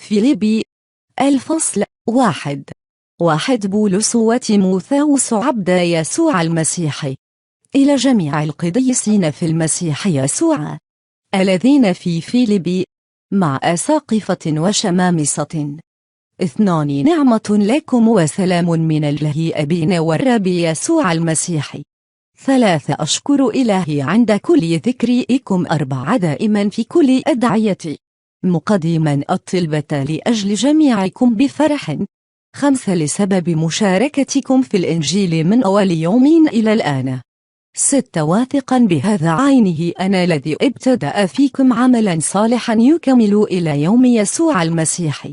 فيليبي. الفصل 1 بولس وتيموثاوس عبدا يسوع المسيح إلى جميع القديسين في المسيح يسوع الذين في فيليبي مع أساقفة وشمامسة. 2 نعمة لكم وسلام من الله أبينا والرب يسوع المسيح. 3 أشكر إلهي عند كل ذكركم. 4 دائما في كل أدعيتي مقدما الطلبة لأجل جميعكم بفرح. 5 لسبب مشاركتكم في الإنجيل من أول يوم إلى الآن. 6 واثقا بهذا عينه أنا الذي ابتدأ فيكم عملا صالحا يكمل إلى يوم يسوع المسيح.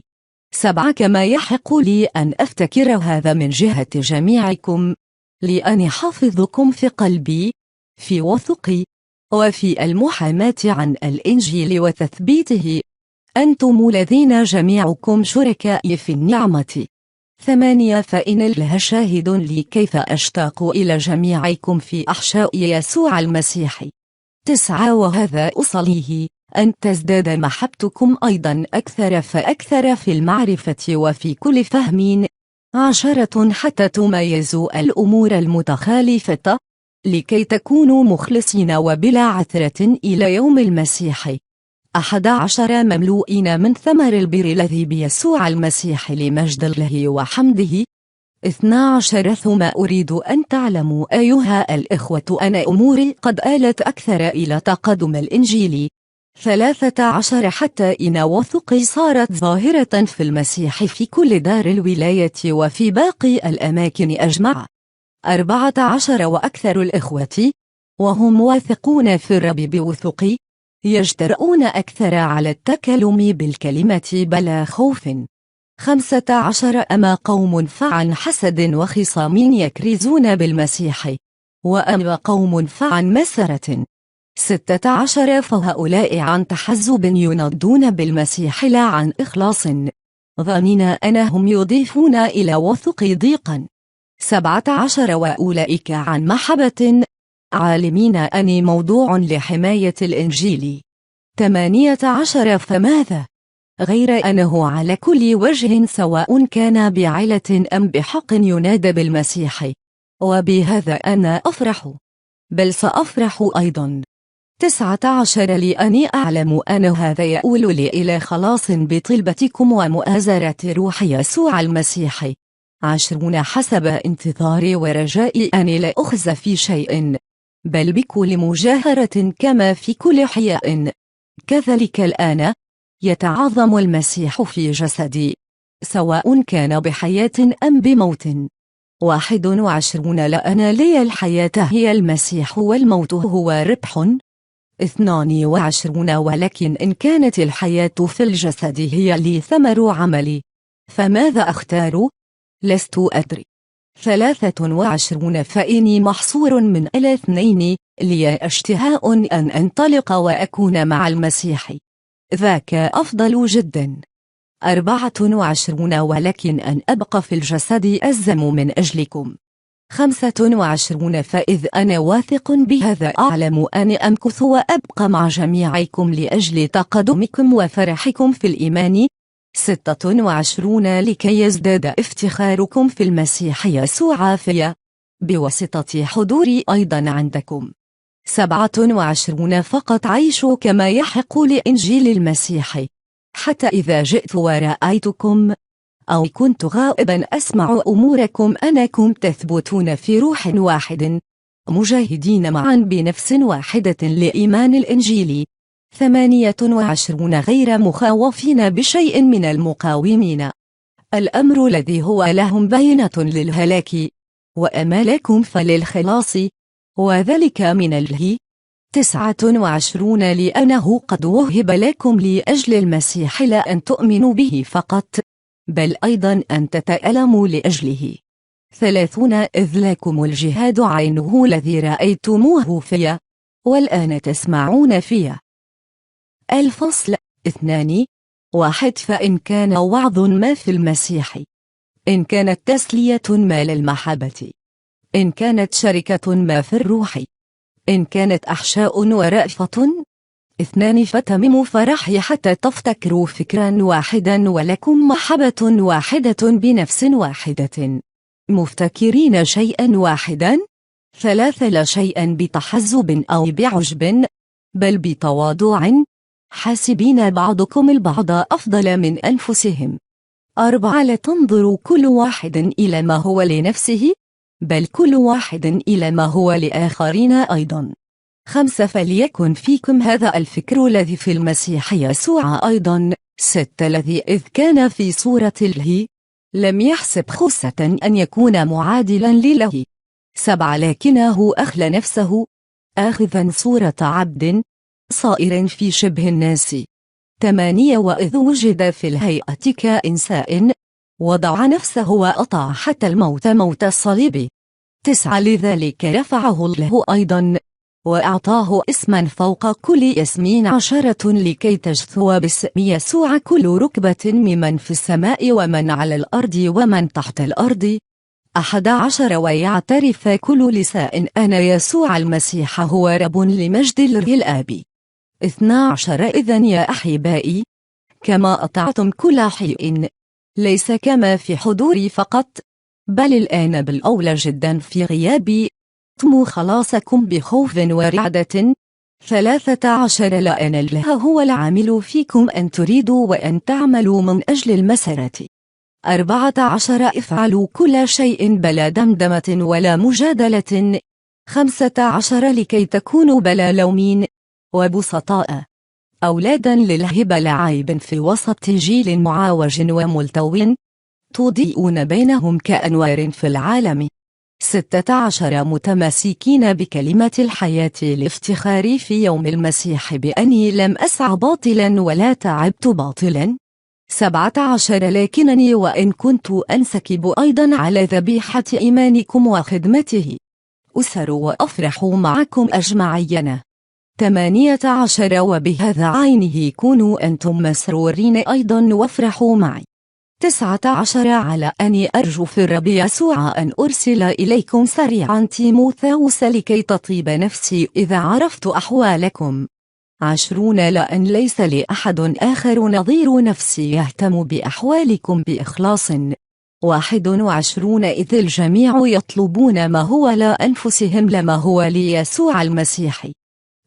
7 كما يحق لي أن أفتكر هذا من جهة جميعكم لأني حافظكم في قلبي في وثقي وفي المحاماة عن الإنجيل وتثبيته، أنتم الذين جميعكم شركائي في النعمة. 8 فإن الله شاهد لي كيف أشتاق إلى جميعكم في أحشاء يسوع المسيح. 9 وهذا أصليه أن تزداد محبتكم أيضا أكثر فأكثر في المعرفة وفي كل فهم. 10 حتى تميزوا الأمور المتخالفة لكي تكونوا مخلصين وبلا عثرة إلى يوم المسيح. 11 مملوئين من ثمر البر الذي بيسوع المسيح لمجد الله وحمده. 12 ثم أريد أن تعلموا أيها الإخوة أن أموري قد آلت أكثر إلى تقدم الإنجيل. 13 حتى إن وثقي صارت ظاهرة في المسيح في كل دار الولاية وفي باقي الأماكن أجمع. 14 وأكثر الإخوة وهم واثقون في الرب بوثقي يجترؤون أكثر على التكلم بالكلمة بلا خوف. 15 أما قوم فعن حسد وخصام يكرزون بالمسيح وأما قوم فعن مسرة. 16 فهؤلاء عن تحزب ينضون بالمسيح لا عن إخلاص ظنين أنهم يضيفون إلى وثق ضيقا. 17 وأولئك عن محبة عالمين أني موضوع لحماية الإنجيل. 18 فماذا غير أنه على كل وجه سواء كان بعلة أم بحق ينادى بالمسيح، وبهذا أنا أفرح بل سأفرح أيضا. 19 لأني أعلم أن هذا يؤول لي إلى خلاص بطلبتكم ومؤازرة روح يسوع المسيح. 20 حسب انتظاري ورجائي أني لا أخزى في شيء بل بكل مجاهرة كما في كل حياء كذلك الآن يتعظم المسيح في جسدي سواء كان بحياة أم بموت. 21 لأن لي الحياة هي المسيح والموت هو ربح. 22 ولكن إن كانت الحياة في الجسد هي لي ثمر عملي فماذا أختار؟ لست أدري. 23 فإني محصور من الاثنين لي اشتهاء أن أنطلق وأكون مع المسيح ذاك أفضل جدا. 24 ولكن أن أبقى في الجسد ألزم من أجلكم. 25 فإذ أنا واثق بهذا أعلم أن أمكث وأبقى مع جميعكم لأجل تقدمكم وفرحكم في الإيمان. 26 لكي يزداد افتخاركم في المسيح يسوع فيا بواسطة حضوري أيضا عندكم. 27 فقط عيشوا كما يحق لإنجيل المسيح حتى إذا جئت ورأيتكم أو كنت غائبا أسمع أموركم أنكم تثبتون في روح واحد مجاهدين معا بنفس واحدة لإيمان الإنجيل. 28 غير مخاوفين بشيء من المقاومين، الأمر الذي هو لهم بينة للهلاك وأمالكم فللخلاص وذلك من الله. 29 لأنه قد وهب لكم لأجل المسيح لا أن تؤمنوا به فقط بل أيضا أن تتألموا لأجله. 30 إذ لكم الجهاد عينه الذي رأيتموه فيا والآن تسمعون فيا. الفصل 2 فإن كان وعظ ما في المسيح، إن كانت تسلية ما للمحبة، إن كانت شركة ما في الروح، إن كانت أحشاء ورأفة، 2 فتمموا فرحي حتى تفتكروا فكرا واحدا ولكم محبة واحدة بنفس واحدة مفتكرين شيئا واحدا. 3 لا شيئا بتحزب أو بعجب بل بتواضع حاسبين بعضكم البعض أفضل من أنفسهم. 4 لا تنظروا كل واحد إلى ما هو لنفسه بل كل واحد إلى ما هو لآخرين أيضا. 5 فليكن فيكم هذا الفكر الذي في المسيح يسوع أيضا. 6 الذي إذ كان في صورة الله لم يحسب خسة أن يكون معادلا لله. 7 لكنه أخلى نفسه آخذا صورة عبد صائر في شبه الناس. 8 وإذ وجد في الهيئة كإنسان وضع نفسه وأطاع حتى الموت موت الصليب. 9 لذلك رفعه الله أيضا وأعطاه اسما فوق كل اسم 10 لكي تجثو باسم يسوع كل ركبة ممن في السماء ومن على الأرض ومن تحت الأرض. 11 ويعترف كل لسان أن يسوع المسيح هو رب لمجد الله الآب. 12 إذن يا أحبائي كما أطعتم كل حين ليس كما في حضوري فقط بل الآن بالأولى جدا في غيابي تموا خلاصكم بخوف ورعدة. 13 لأن الله هو العامل فيكم أن تريدوا وأن تعملوا من أجل المسرة. 14 افعلوا كل شيء بلا دمدمة ولا مجادلة. 15 لكي تكونوا بلا لوم وبسطاء أولادا لله بلا عيب في وسط جيل معاوج وملتوٍ تضيئون بينهم كأنوار في العالم. 16 متمسكين بكلمة الحياة الافتخار في يوم المسيح بأني لم أسع باطلا ولا تعبت باطلا. 17 لكنني وإن كنت أنسكب أيضا على ذبيحة إيمانكم وخدمته أسر وأفرح معكم أجمعين. 18 وبهذا عينه كونوا أنتم مسرورين أيضا وافرحوا معي. 19 على أني أرجو في الرب يسوع أن أرسل إليكم سريعا تيموثاوس لكي تطيب نفسي إذا عرفت أحوالكم. 20 لأن ليس لأحد آخر نظير نفسي يهتم بأحوالكم بإخلاص. 21 إذ الجميع يطلبون ما هو لأنفسهم لما هو ليسوع المسيح.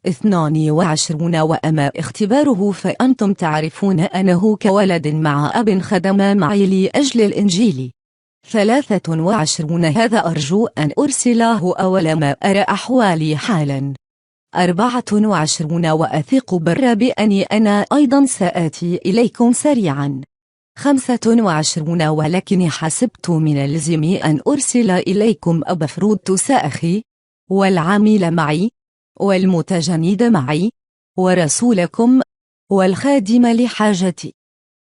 22 وأما اختباره فأنتم تعرفون أنه كولد مع أب خدم معي لأجل الإنجيل. 23 هذا أرجو أن أرسله أول ما أرى أحوالي حالا. 24 وأثق بالرب أني أنا أيضا سآتي إليكم سريعا. 25 ولكن حسبت من اللزم أن أرسل إليكم أبفرودتوس أخي والعامل معي والمتجند معي ورسولكم والخادم لحاجتي.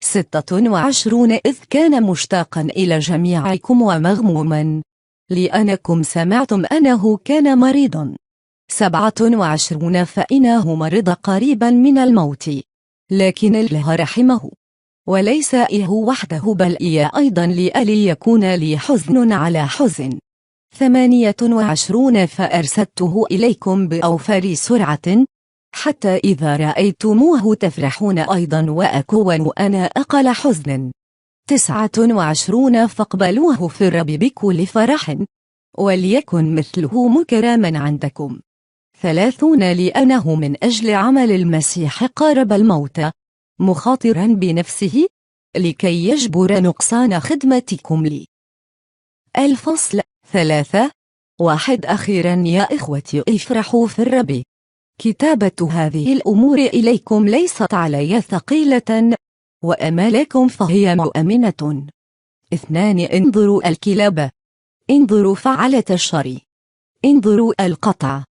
26 إذ كان مشتاقا إلى جميعكم ومغموما لأنكم سمعتم أنه كان مريضا. 27 فإنه مرض قريبا من الموت لكن الله رحمه وليس إيه وحده بل إياه أيضا لألي يكون لي حزن على حزن. 28 فأرسلته إليكم بأوفر سرعة حتى إذا رأيتموه تفرحون أيضا وأكون أنا أقل حزن. 29 فاقبلوه في الرب بكل فرح وليكن مثله مكرما عندكم. 30 لأنه من أجل عمل المسيح قارب الموت مخاطرا بنفسه لكي يجبر نقصان خدمتكم لي. الفصل 3. 1 أخيرا يا إخوتي افرحوا في الرب. كتابة هذه الأمور إليكم ليست علي ثقيلة وأمالكم فهي مؤمنة. 2 انظروا الكلاب انظروا فعلة الشر انظروا القطع.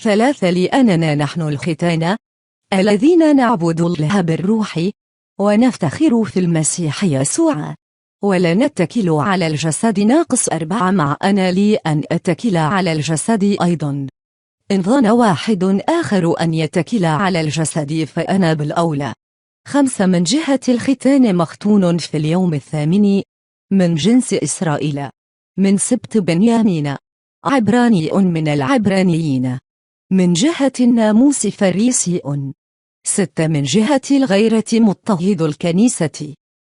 3 لأننا نحن الختان الذين نعبد الله بالروح ونفتخر في المسيح يسوع ولا نتكل على الجسد. ناقص 4 مع أنا لي أن أتكل على الجسد أيضا. إن ظن واحد آخر أن يتكل على الجسد فأنا بالأولى. 5 من جهة الختان مختون في اليوم 8 من جنس إسرائيل من سبط بنيامين عبراني من العبرانيين من جهة الناموس فريسي 6 من جهة الغيرة مضطهد الكنيسة،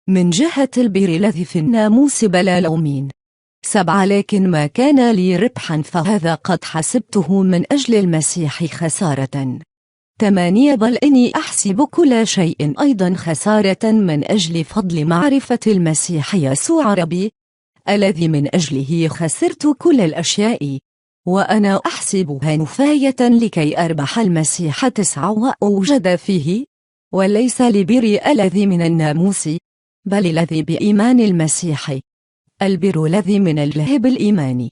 من جهة البر الذي في الناموس بلا لوم. 7 لكن ما كان لي ربحا فهذا قد حسبته من أجل المسيح خسارة. 8 بل إني أحسب كل شيء أيضا خسارة من أجل فضل معرفة المسيح يسوع ربي، الذي من أجله خسرت كل الأشياء، وأنا أحسبها نفاية لكي أربح المسيح 9 وأوجد فيه، وليس لبري الذي من الناموس، بل الذي بإيمان المسيح، البر الذي من الله بالإيمان.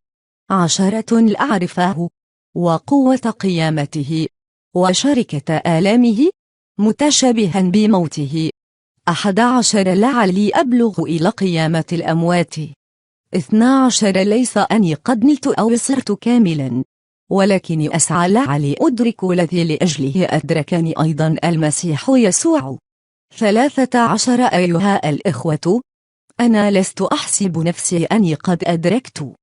10 لأعرفه وقوة قيامته وشركة آلامه متشابها بموته. 11 لعلي أبلغ إلى قيامة الأموات. 12 ليس أني قد نلت أو صرت كاملا، ولكني أسعى لعلي أدرك الذي لأجله أدركني أيضا المسيح يسوع. 13 أيها الإخوة، أنا لست أحسب نفسي أني قد أدركت،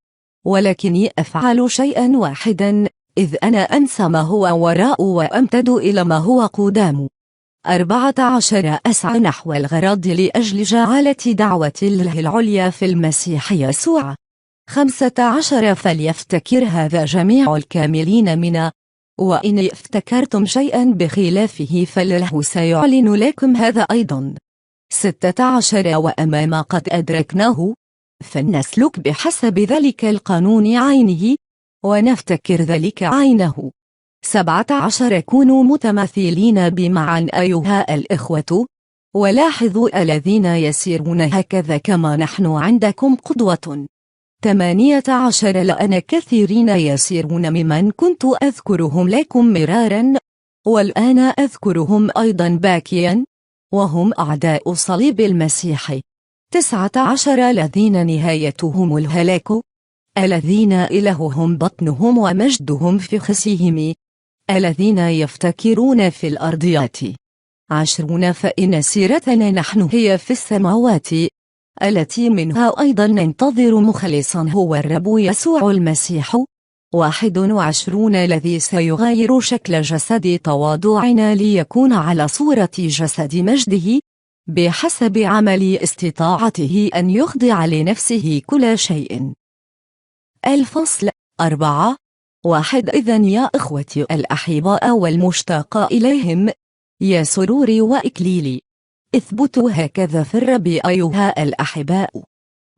ولكني أفعل شيئا واحدا، إذ أنا أنسى ما هو وراء وأمتد إلى ما هو قدام. 14 أسعى نحو الغرض لأجل جعالة دعوة الله العليا في المسيح يسوع. 15 فليفتكر هذا جميع الكاملين منا، وإن افتكرتم شيئا بخلافه فالله سيعلن لكم هذا أيضا. 16 وأما ما قد أدركناه فلنسلك بحسب ذلك القانون عينه، ونفتكر ذلك عينه. 17 كونوا متماثلين بمعا أيها الإخوة، ولاحظوا الذين يسيرون هكذا كما نحن عندكم قدوة. 18 لأن كثيرين يسيرون ممن كنت أذكرهم لكم مرارا، والآن أذكرهم أيضا باكيا، وهم أعداء صليب المسيح. 19 الذين نهايتهم الهلاك، الذين إلههم بطنهم ومجدهم في خسيهم، الذين يفتكرون في الأرضيات. 20 فإن سيرتنا نحن هي في السماوات، التي منها أيضا ننتظر مخلصا هو الرب يسوع المسيح. 21 الذي سيغير شكل جسد تواضعنا ليكون على صورة جسد مجده، بحسب عمل استطاعته أن يخضع لنفسه كل شيء. الفصل 4. 1 إذن يا إخوتي الأحباء والمشتاق إليهم، يا سروري وإكليلي، اثبتوا هكذا في الرب أيها الأحباء.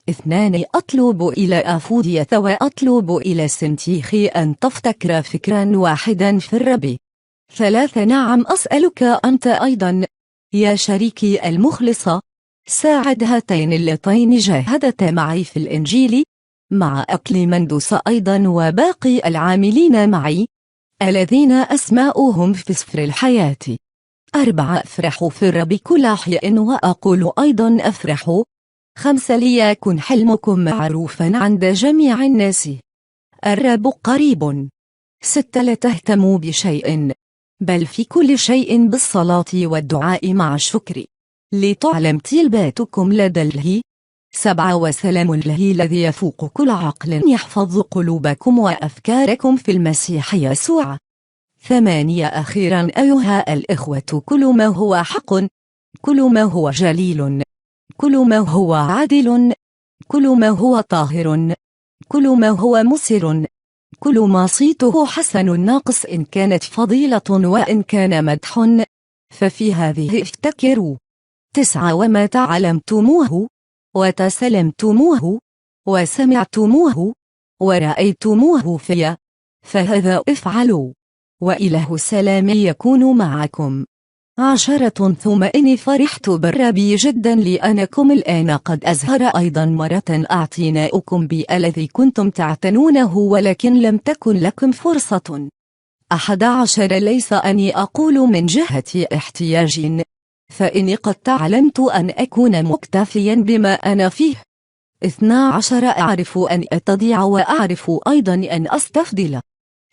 2 أطلب إلى أفودية وأطلب إلى سنتيخي أن تفتكر فكرا واحدا في الرب. 3 نعم أسألك أنت أيضا يا شريكي المخلص، ساعد هاتين اللتين جاهدتا معي في الإنجيل، مع أكليمندس أيضا وباقي العاملين معي، الذين أسماؤهم في سفر الحياة. 4 أفرح في الرب كل حين وأقول أيضا أفرح. 5 ليكن حلمكم معروفا عند جميع الناس، الرب قريب. 6 لا تهتموا بشيء، بل في كل شيء بالصلاة والدعاء مع الشكر، لتعلم طلباتكم لدى الله. 7 وسلام الله الذي يفوق كل عقل يحفظ قلوبكم وأفكاركم في المسيح يسوع. 8 أخيرا أيها الإخوة، كل ما هو حق، كل ما هو جليل، كل ما هو عادل، كل ما هو طاهر، كل ما هو مسر، كل ما صيته حسن ناقص إن كانت فضيلة وإن كان مدح، ففي هذه افتكروا. 9 وما تعلمتموه وتسلمتموه وسمعتموه ورأيتموه في، فهذا افعلوا، وإله السلام يكون معكم. 10 ثم إني فرحت بالرب جدا لأنكم الآن قد أزهر أيضا مرة أعطيناؤكم بالذي كنتم تعتنونه ولكن لم تكن لكم فرصة. 11 ليس أني أقول من جهة احتياج، فإني قد تعلمت أن أكون مكتفيا بما أنا فيه. 12 أعرف أن أتضيع وأعرف أيضا أن أستفضل،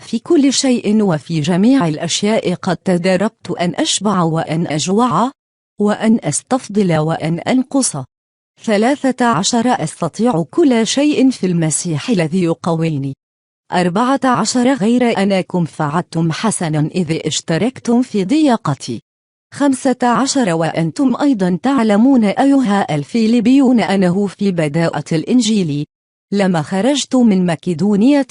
في كل شيء وفي جميع الأشياء قد تدربت أن أشبع وأن أجوع، وأن أستفضل وأن أنقص. 13 أستطيع كل شيء في المسيح الذي يقويني. 14 غير أنكم فعلتم حسنا إذ اشتركتم في ضيقتي. 15 وأنتم أيضا تعلمون أيها الفيلبيون أنه في بداءة الإنجيل لما خرجت من مكدونية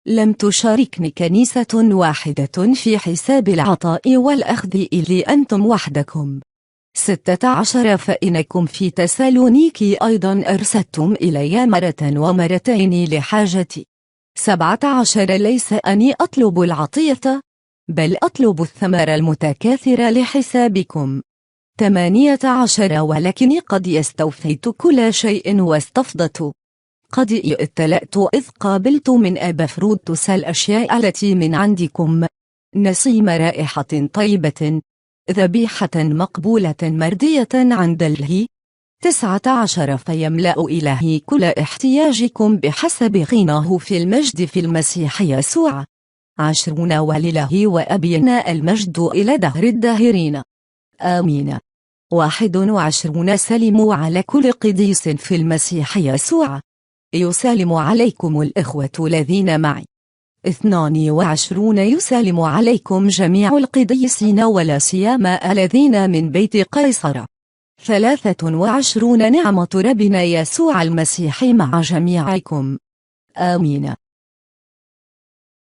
لم تشاركني كنيسة واحدة في حساب العطاء والأخذ إلي أنتم وحدكم. 16 فإنكم في تسالونيكي أيضا أرسلتم إلي مرة ومرتين لحاجتي. 17 ليس أني أطلب العطية بل أطلب الثمر المتكاثر لحسابكم. 18 ولكني قد استوفيت كل شيء واستفضت قد ائتلأت إذ قابلت من أبافروديتوس الأشياء التي من عندكم نسيم رائحة طيبة ذبيحة مقبولة مردية عند الله. 19 فيملأ إلهي كل احتياجكم بحسب غناه في المجد في المسيح يسوع. 20 ولله وأبينا المجد إلى دهر الداهرين آمين. 21 سلموا على كل قديس في المسيح يسوع. يسلم عليكم الإخوة الذين معي. 22 يسلم عليكم جميع القديسين ولا سيما الذين من بيت قيصر. 23 نعمة ربنا يسوع المسيح مع جميعكم آمين.